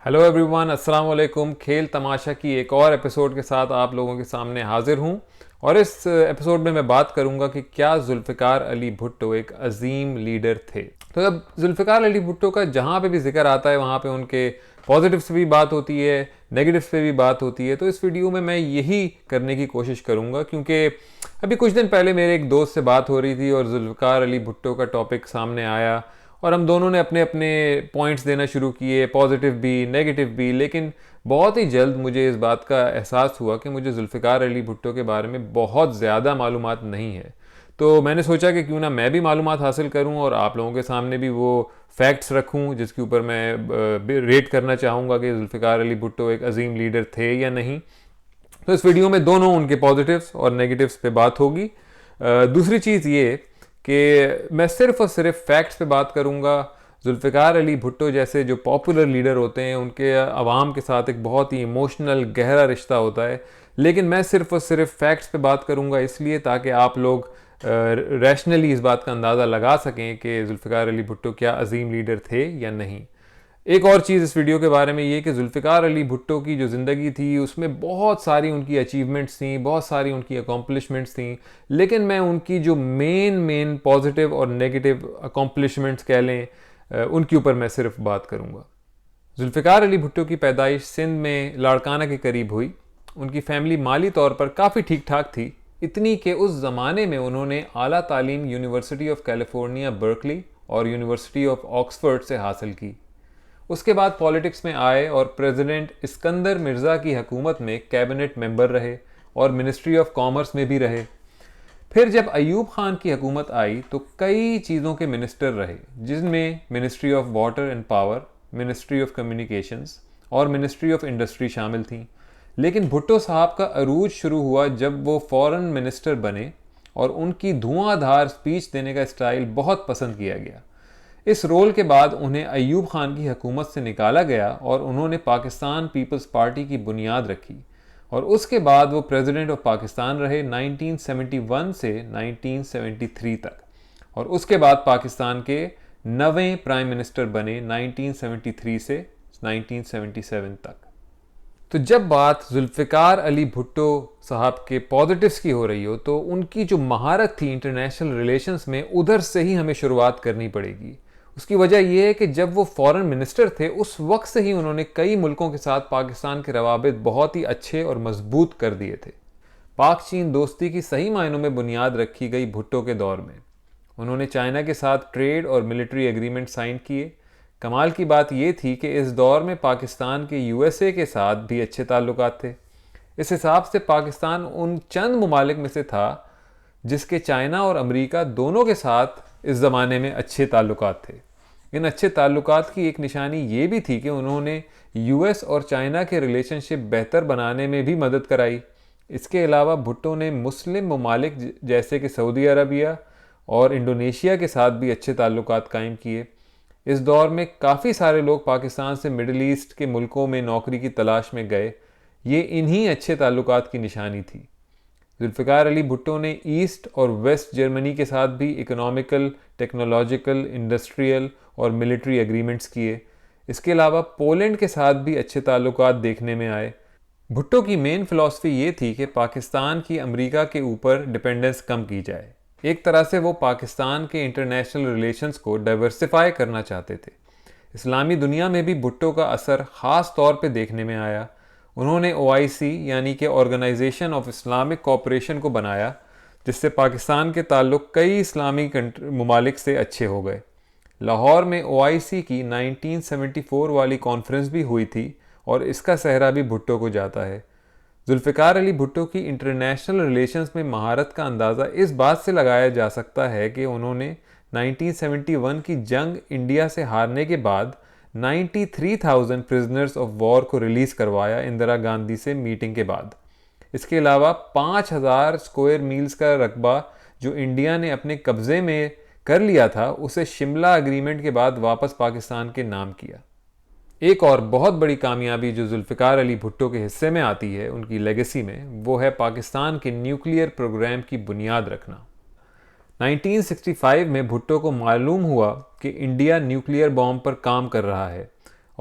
Hello everyone, अस्सलाम वालेकुम। खेल तमाशा की एक और एपिसोड के साथ आप लोगों के सामने हाजिर हूं और इस एपिसोड में मैं बात करूंगा कि क्या जुल्फ़िकार अली भुट्टो एक अजीम लीडर थे। तो अब जुल्फ़िकार अली भुट्टो का जहां पे भी जिक्र आता है वहां पे उनके पॉजिटिव्स पे भी बात होती है, नेगेटिव्स पे भी बात होती है। तो इस वीडियो में मैं यही करने की कोशिश करूंगा क्योंकि अभी कुछ दिन पहले मेरे एक दोस्त से बात हो रही थी और जुल्फ़िकार अली भुट्टो का टॉपिक सामने आया और हम दोनों ने अपने अपने पॉइंट्स देना शुरू किए, पॉजिटिव भी नेगेटिव भी। लेकिन बहुत ही जल्द मुझे इस बात का एहसास हुआ कि मुझे जुल्फ़िकार अली भुट्टो के बारे में बहुत ज़्यादा मालूमात नहीं है। तो मैंने सोचा कि क्यों ना मैं भी मालूमात हासिल करूं और आप लोगों के सामने भी वो फैक्ट्स रखूं जिसके ऊपर मैं रेट करना चाहूँगा कि जुल्फ़िकार अली भुट्टो एक अजीम लीडर थे या नहीं। तो इस वीडियो में दोनों उनके पॉजिटिव्स और नेगेटिव्स पे बात होगी। दूसरी चीज़ ये कि मैं सिर्फ और सिर्फ फैक्ट्स पे बात करूंगा। जुल्फ़िकार अली भुट्टो जैसे जो पॉपुलर लीडर होते हैं उनके आवाम के साथ एक बहुत ही इमोशनल गहरा रिश्ता होता है, लेकिन मैं सिर्फ और सिर्फ फैक्ट्स पे बात करूंगा इसलिए ताकि आप लोग रैशनली इस बात का अंदाज़ा लगा सकें कि जुल्फ़िकार अली भुट्टो क्या अजीम लीडर थे या नहीं। एक और चीज़ इस वीडियो के बारे में ये कि जुल्फ़िकार अली भुट्टो की जो ज़िंदगी थी उसमें बहुत सारी उनकी अचीवमेंट्स थी, बहुत सारी उनकी अकॉम्प्लिशमेंट्स थी, लेकिन मैं उनकी जो मेन पॉजिटिव और नेगेटिव अकॉम्प्लिशमेंट्स कह लें उनके ऊपर मैं सिर्फ बात करूँगा। जुल्फ़िकार अली भुट्टो की पैदाइश सिंध में लाड़काना के करीब हुई। उनकी फैमिली माली तौर पर काफ़ी ठीक ठाक थी, इतनी कि उस ज़माने में उन्होंने आला तालीम यूनिवर्सिटी ऑफ कैलिफोर्निया बर्कली और यूनिवर्सिटी ऑफ ऑक्सफोर्ड से हासिल की। उसके बाद पॉलिटिक्स में आए और प्रेसिडेंट इस्कंदर मिर्ज़ा की हुकूमत में कैबिनेट मेंबर रहे और मिनिस्ट्री ऑफ कॉमर्स में भी रहे। फिर जब अयूब खान की हुकूमत आई तो कई चीज़ों के मिनिस्टर रहे, जिनमें ministry of water and power, ministry of communications और मिनिस्ट्री ऑफ इंडस्ट्री शामिल थी। लेकिन भुट्टो साहब का अरूज शुरू हुआ जब वो फॉरेन मिनिस्टर बने और उनकी धुआंधार स्पीच देने का स्टाइल बहुत पसंद किया गया। इस रोल के बाद उन्हें अयूब खान की हुकूमत से निकाला गया और उन्होंने पाकिस्तान पीपल्स पार्टी की बुनियाद रखी और उसके बाद वो प्रेसिडेंट ऑफ पाकिस्तान रहे 1971 से 1973 तक और उसके बाद पाकिस्तान के 9वें प्राइम मिनिस्टर बने 1973 से 1977 तक। तो जब बात जुल्फ़िकार अली भुट्टो साहब के पॉजिटिव्स की हो रही हो तो उनकी जो महारत थी इंटरनेशनल रिलेशंस में, उधर से ही हमें शुरुआत करनी पड़ेगी। उसकी वजह यह है कि जब वो फॉरेन मिनिस्टर थे उस वक्त से ही उन्होंने कई मुल्कों के साथ पाकिस्तान के रवाबित बहुत ही अच्छे और मजबूत कर दिए थे। पाक चीन दोस्ती की सही मायनों में बुनियाद रखी गई भुट्टो के दौर में। उन्होंने चाइना के साथ ट्रेड और मिलिट्री एग्रीमेंट साइन किए। कमाल की बात यह थी कि इस दौर में पाकिस्तान के यूएसए के साथ भी अच्छे ताल्लुकात थे। इस हिसाब से पाकिस्तान उन चंद ममालिक में से था जिसके चाइना और अमेरिका दोनों के साथ इस ज़माने में अच्छे ताल्लुकात थे। इन अच्छे ताल्लुकात की एक निशानी ये भी थी कि उन्होंने यूएस और चाइना के रिलेशनशिप बेहतर बनाने में भी मदद कराई। इसके अलावा भुट्टो ने मुस्लिम ममालिक जैसे कि सऊदी अरबिया और इंडोनेशिया के साथ भी अच्छे ताल्लुकात कायम किए। इस दौर में काफ़ी सारे लोग पाकिस्तान से मिडिल ईस्ट के मुल्कों में नौकरी की तलाश में गए। ये इन्हीं अच्छे ताल्लुकात की निशानी थी। जुल्फ़िकार अली भुट्टो ने ईस्ट और वेस्ट जर्मनी के साथ भी इकोनॉमिकल, टेक्नोलॉजिकल, इंडस्ट्रियल और मिलिट्री एग्रीमेंट्स किए। इसके अलावा पोलैंड के साथ भी अच्छे ताल्लुकात देखने में आए। भुट्टो की मेन फ़िलासफ़ी ये थी कि पाकिस्तान की अमेरिका के ऊपर डिपेंडेंस कम की जाए। एक तरह से वो पाकिस्तान के इंटरनेशनल रिलेशंस को डाइवर्सिफाई करना चाहते थे। इस्लामी दुनिया में भी भुट्टो का असर ख़ास तौर पे देखने में आया। उन्होंने OIC यानी कि ऑर्गेनाइजेशन ऑफ इस्लामिक कोऑपरेशन को बनाया, जिससे पाकिस्तान के ताल्लुक़ कई इस्लामी ममालिक से अच्छे हो गए। लाहौर में OIC की 1974 वाली कॉन्फ्रेंस भी हुई थी और इसका सहरा भी भुट्टो को जाता है। जुल्फ़िकार अली भुट्टो की इंटरनेशनल रिलेशंस में महारत का अंदाज़ा इस बात से लगाया जा सकता है कि उन्होंने 1971 की जंग इंडिया से हारने के बाद 93,000 प्रिजनर्स ऑफ वॉर को रिलीज़ करवाया इंदिरा गांधी से मीटिंग के बाद। इसके अलावा 5,000 स्क्वायर मील्स का रकबा जो इंडिया ने अपने कब्ज़े में कर लिया था उसे शिमला एग्रीमेंट के बाद वापस पाकिस्तान के नाम किया। एक और बहुत बड़ी कामयाबी जो जुल्फ़िकार अली भुट्टो के हिस्से में आती है उनकी लेगेसी में, वो है पाकिस्तान के न्यूक्लियर प्रोग्राम की बुनियाद रखना। 1965 में भुट्टो को मालूम हुआ कि इंडिया न्यूक्लियर बॉम्ब पर काम कर रहा है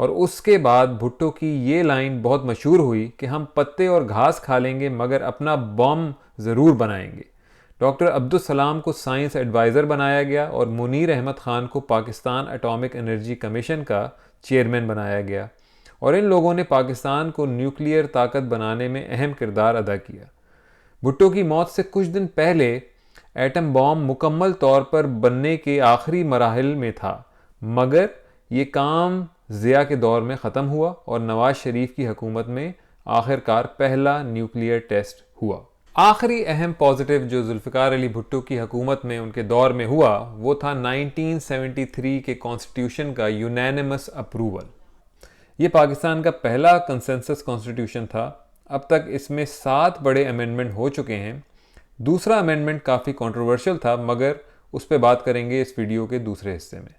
और उसके बाद भुट्टो की ये लाइन बहुत मशहूर हुई कि हम पत्ते और घास खा लेंगे मगर अपना बम ज़रूर बनाएंगे। डॉक्टर अब्दुल सलाम को साइंस एडवाइज़र बनाया गया और मुनीर अहमद ख़ान को पाकिस्तान एटॉमिक एनर्जी कमीशन का चेयरमैन बनाया गया, और इन लोगों ने पाकिस्तान को न्यूक्लियर ताकत बनाने में अहम किरदार अदा किया। भुट्टो की मौत से कुछ दिन पहले एटम बॉम्ब मुकम्मल तौर पर बनने के आखिरी मराहिल में था, मगर ये काम ज़िया के दौर में ख़त्म हुआ और नवाज शरीफ की हुकूमत में आखिरकार पहला न्यूक्लियर टेस्ट हुआ। आखिरी अहम पॉजिटिव जो जुल्फ़िकार अली भुट्टो की हुकूमत में उनके दौर में हुआ वो था 1973 के कॉन्स्टिट्यूशन का यूनानिमस अप्रूवल। ये पाकिस्तान का पहला कंसेंसस कॉन्स्टिट्यूशन था। अब तक इसमें 7 बड़े अमेंडमेंट हो चुके हैं। दूसरा अमेंडमेंट काफ़ी कंट्रोवर्शियल था, मगर उस पर बात करेंगे इस वीडियो के दूसरे हिस्से में।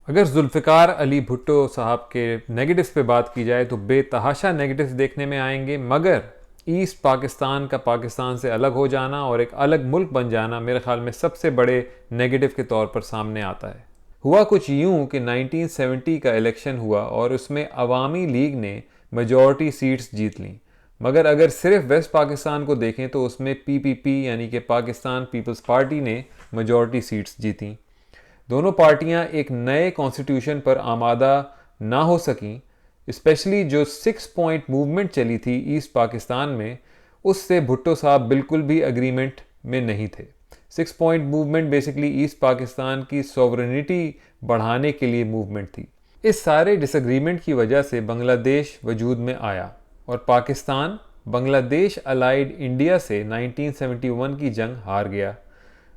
अगर जुल्फ़िकार अली भुट्टो साहब के नेगेटिव्स पे बात की जाए तो बेतहाशा नेगेटिव्स देखने में आएंगे, मगर ईस्ट पाकिस्तान का पाकिस्तान से अलग हो जाना और एक अलग मुल्क बन जाना मेरे ख्याल में सबसे बड़े नेगेटिव के तौर पर सामने आता है। हुआ कुछ यूं कि 1970 का इलेक्शन हुआ और उसमें अवामी लीग ने मेजॉरिटी सीट्स जीत लीं, मगर अगर सिर्फ वेस्ट पाकिस्तान को देखें तो उसमें पीपीपी यानी कि पाकिस्तान पीपल्स पार्टी ने मेजॉरिटी सीट्स जीती। दोनों पार्टियां एक नए कॉन्स्टिट्यूशन पर आमादा ना हो सकीं, स्पेशली जो 6 पॉइंट मूवमेंट चली थी ईस्ट पाकिस्तान में, उससे भुट्टो साहब बिल्कुल भी अग्रीमेंट में नहीं थे। 6 point movement basically east Pakistan की सॉवरेनिटी बढ़ाने के लिए मूवमेंट थी। इस सारे डिसएग्रीमेंट की वजह से बांग्लादेश वजूद में आया और पाकिस्तान बांग्लादेश अलाइड इंडिया से 1971 की जंग हार गया।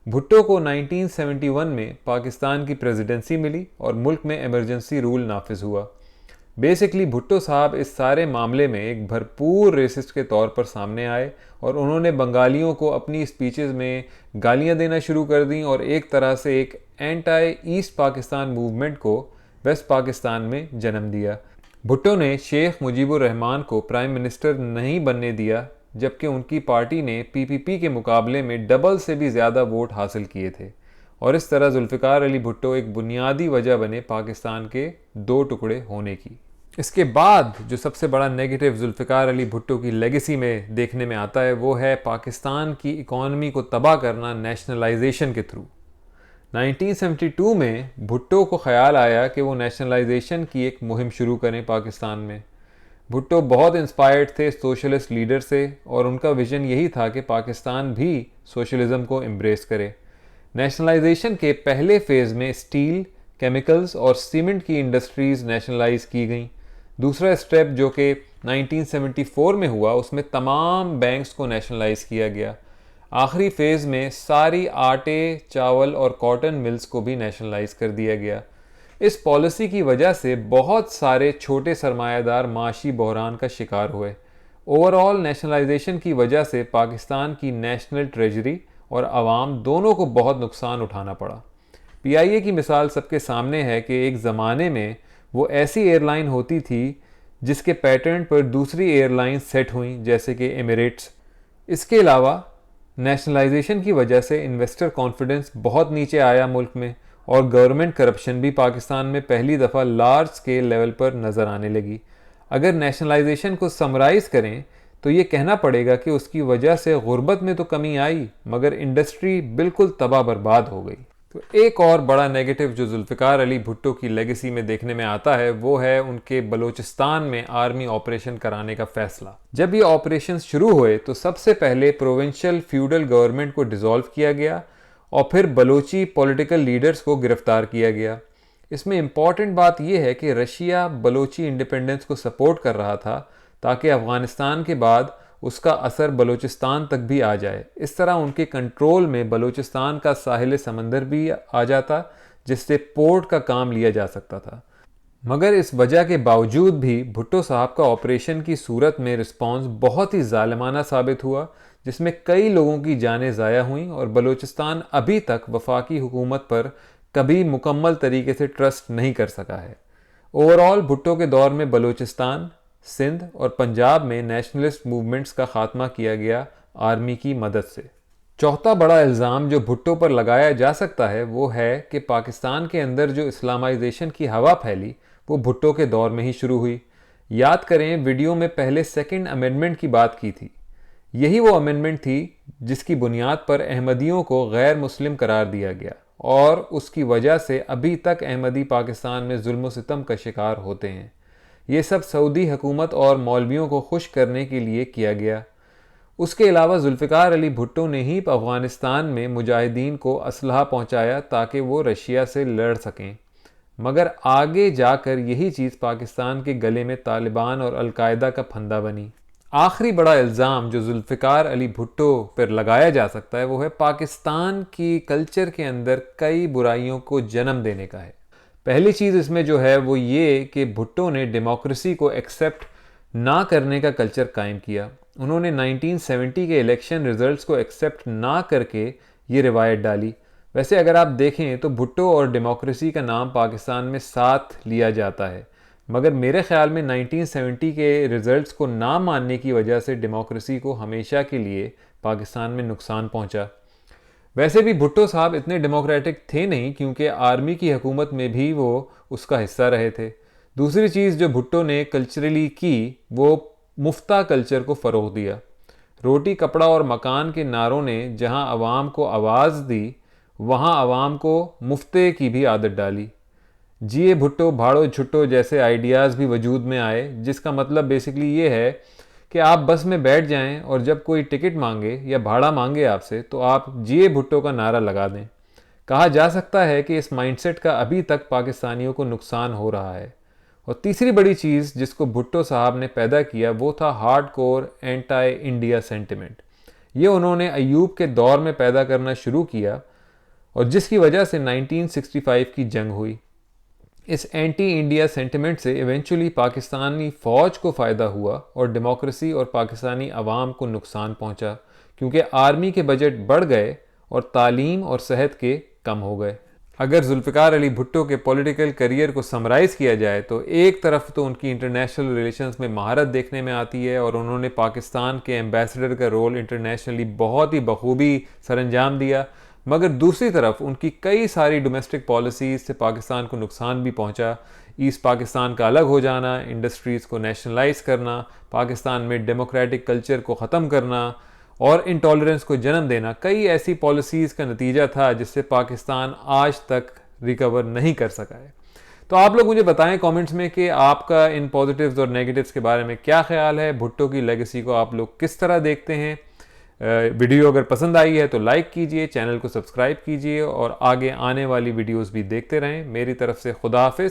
भुट्टो को 1971 में पाकिस्तान की प्रेसिडेंसी मिली और मुल्क में इमरजेंसी रूल नाफिज हुआ। बेसिकली भुट्टो साहब इस सारे मामले में एक भरपूर रेसिस्ट के तौर पर सामने आए और उन्होंने बंगालियों को अपनी स्पीचेस में गालियां देना शुरू कर दी और एक तरह से एक एंटी ईस्ट पाकिस्तान मूवमेंट को वेस्ट पाकिस्तान में जन्म दिया। भुट्टो ने शेख मुजीबुर रहमान को प्राइम मिनिस्टर नहीं बनने दिया, जबकि उनकी पार्टी ने पीपीपी के मुकाबले में डबल से भी ज़्यादा वोट हासिल किए थे, और इस तरह जुल्फ़िकार अली भुट्टो एक बुनियादी वजह बने पाकिस्तान के 2 टुकड़े होने की। इसके बाद जो सबसे बड़ा नेगेटिव जुल्फ़िकार अली भुट्टो की लेगेसी में देखने में आता है वो है पाकिस्तान की इकॉनमी को तबाह करना नेशनलाइजेशन के थ्रू। 1972 में भुट्टो को ख्याल आया कि वो नेशनलाइजेशन की एक मुहिम शुरू करें पाकिस्तान में। भुट्टो बहुत इंस्पायर्ड थे सोशलिस्ट लीडर से और उनका विजन यही था कि पाकिस्तान भी सोशलिज्म को एम्ब्रेस करे। नेशनलाइजेशन के पहले फेज़ में स्टील, केमिकल्स और सीमेंट की इंडस्ट्रीज़ नेशनलाइज की गईं। दूसरा स्टेप जो कि 1974 में हुआ उसमें तमाम बैंक्स को नेशनलाइज किया गया। आखिरी फेज़ में सारी आटे, चावल और कॉटन मिल्स को भी नेशनलाइज कर दिया गया। इस पॉलिसी की वजह से बहुत सारे छोटे सरमायादार माशी बहरान का शिकार हुए। ओवरऑल नेशनलाइजेशन की वजह से पाकिस्तान की नेशनल ट्रेजरी और आवाम दोनों को बहुत नुकसान उठाना पड़ा। पीआईए की मिसाल सबके सामने है कि एक ज़माने में वो ऐसी एयरलाइन होती थी जिसके पैटेंट पर दूसरी एयरलाइन सेट हुई, जैसे कि एमिरेट्स। इसके अलावा नेशनलाइजेशन की वजह से इन्वेस्टर कॉन्फिडेंस बहुत नीचे आया मुल्क में, और गवर्नमेंट करप्शन भी पाकिस्तान में पहली दफ़ा लार्ज स्केल लेवल पर नज़र आने लगी। अगर नेशनलाइजेशन को समराइज़ करें तो ये कहना पड़ेगा कि उसकी वजह से गुर्बत में तो कमी आई, मगर इंडस्ट्री बिल्कुल तबाह बर्बाद हो गई। तो एक और बड़ा नेगेटिव जो जुल्फ़िकार अली भुट्टो की लेगेसी में देखने में आता है वो है उनके बलूचिस्तान में आर्मी ऑपरेशन कराने का फैसला। जब ये ऑपरेशन शुरू हुए तो सबसे पहले प्रोविंशियल फ्यूडल गवर्नमेंट को डिसॉल्व किया गया और फिर बलोची पॉलिटिकल लीडर्स को गिरफ्तार किया गया। इसमें इम्पॉर्टेंट बात यह है कि रशिया बलोची इंडिपेंडेंस को सपोर्ट कर रहा था ताकि अफ़गानिस्तान के बाद उसका असर बलूचिस्तान तक भी आ जाए। इस तरह उनके कंट्रोल में बलूचिस्तान का साहिल समंदर भी आ जाता, जिससे पोर्ट का काम लिया जा सकता था। मगर इस वजह के बावजूद भी भुट्टो साहब का ऑपरेशन की सूरत में रिस्पॉन्स बहुत ही ज़ालिमाना साबित हुआ, जिसमें कई लोगों की जानें ज़ाया हुईं और बलूचिस्तान अभी तक वफाकी हुकूमत पर कभी मुकम्मल तरीके से ट्रस्ट नहीं कर सका है। ओवरऑल भुट्टो के दौर में बलूचिस्तान, सिंध और पंजाब में नेशनलिस्ट मूवमेंट्स का खात्मा किया गया आर्मी की मदद से। चौथा बड़ा इल्ज़ाम जो भुट्टो पर लगाया जा सकता है वो है कि पाकिस्तान के अंदर जो इस्लामाइजेशन की हवा फैली वो भुट्टो के दौर में ही शुरू हुई। याद करें, वीडियो में पहले सेकंड अमेंडमेंट की बात की थी। यही वो अमेंडमेंट थी जिसकी बुनियाद पर अहमदियों को गैर मुस्लिम करार दिया गया और उसकी वजह से अभी तक अहमदी पाकिस्तान में जुल्म सितम का शिकार होते हैं। ये सब सऊदी हुकूमत और मौलवियों को खुश करने के लिए किया गया। उसके अलावा जुल्फ़िकार अली भुट्टो ने ही अफ़गानिस्तान में मुजाहिदीन को असलहा पहुंचाया ताकि वो रशिया से लड़ सकें, मगर आगे जाकर यही चीज़ पाकिस्तान के गले में तालिबान और अलकायदा का फंदा बनी। आखिरी बड़ा इल्ज़ाम जो जुल्फ़िकार अली भुट्टो पर लगाया जा सकता है वो है पाकिस्तान की कल्चर के अंदर कई बुराइयों को जन्म देने का है। पहली चीज़ इसमें जो है वो ये कि भुट्टो ने डेमोक्रेसी को एक्सेप्ट ना करने का कल्चर कायम किया। उन्होंने 1970 के इलेक्शन रिजल्ट्स को एक्सेप्ट ना करके ये रिवायत डाली। वैसे अगर आप देखें तो भुट्टो और डेमोक्रेसी का नाम पाकिस्तान में साथ लिया जाता है, मगर मेरे ख्याल में 1970 के रिजल्ट्स को ना मानने की वजह से डेमोक्रेसी को हमेशा के लिए पाकिस्तान में नुकसान पहुंचा। वैसे भी भुट्टो साहब इतने डेमोक्रेटिक थे नहीं, क्योंकि आर्मी की हुकूमत में भी वो उसका हिस्सा रहे थे। दूसरी चीज़ जो भुट्टो ने कल्चरली की वो मुफ्ता कल्चर को फ़रोग़ दिया। रोटी कपड़ा और मकान के नारों ने जहां अवाम को आवाज़ दी वहां अवाम को मुफ्ते की भी आदत डाली। जिए भुट्टो भाड़ो छुट्टो जैसे आइडियाज़ भी वजूद में आए, जिसका मतलब बेसिकली ये है कि आप बस में बैठ जाएं और जब कोई टिकट मांगे या भाड़ा मांगे आपसे तो आप जिए भुट्टो का नारा लगा दें। कहा जा सकता है कि इस माइंडसेट का अभी तक पाकिस्तानियों को नुकसान हो रहा है। और तीसरी बड़ी चीज़ जिसको भुट्टो साहब ने पैदा किया वो था हार्डकोर एंटी इंडिया सेंटिमेंट। ये उन्होंने अयूब के दौर में पैदा करना शुरू किया और जिसकी वजह से 1965 की जंग हुई। इस एंटी इंडिया सेंटिमेंट से इवेंचुअली पाकिस्तानी फ़ौज को फ़ायदा हुआ और डेमोक्रेसी और पाकिस्तानी अवाम को नुकसान पहुंचा, क्योंकि आर्मी के बजट बढ़ गए और तालीम और सेहत के कम हो गए। अगर जुल्फ़िकार अली भुट्टो के पॉलिटिकल करियर को समराइज़ किया जाए तो एक तरफ तो उनकी इंटरनेशनल रिलेशंस में महारत देखने में आती है और उन्होंने पाकिस्तान के एम्बेसडर का रोल इंटरनेशनली बहुत ही बखूबी सरअंजाम दिया, मगर दूसरी तरफ उनकी कई सारी डोमेस्टिक पॉलिसीज़ से पाकिस्तान को नुकसान भी पहुंचा। ईस्ट पाकिस्तान का अलग हो जाना, इंडस्ट्रीज़ को नेशनलाइज करना, पाकिस्तान में डेमोक्रेटिक कल्चर को ख़त्म करना और इंटॉलरेंस को जन्म देना, कई ऐसी पॉलिसीज़ का नतीजा था जिससे पाकिस्तान आज तक रिकवर नहीं कर सका है। तो आप लोग मुझे बताएं कमेंट्स में कि आपका इन पॉजिटिव्स और नेगेटिव्स के बारे में क्या ख्याल है। भुट्टो की लेगेसी को आप लोग किस तरह देखते हैं। वीडियो अगर पसंद आई है तो लाइक कीजिए, चैनल को सब्सक्राइब कीजिए और आगे आने वाली वीडियोस भी देखते रहें। मेरी तरफ से खुदा हाफिज़।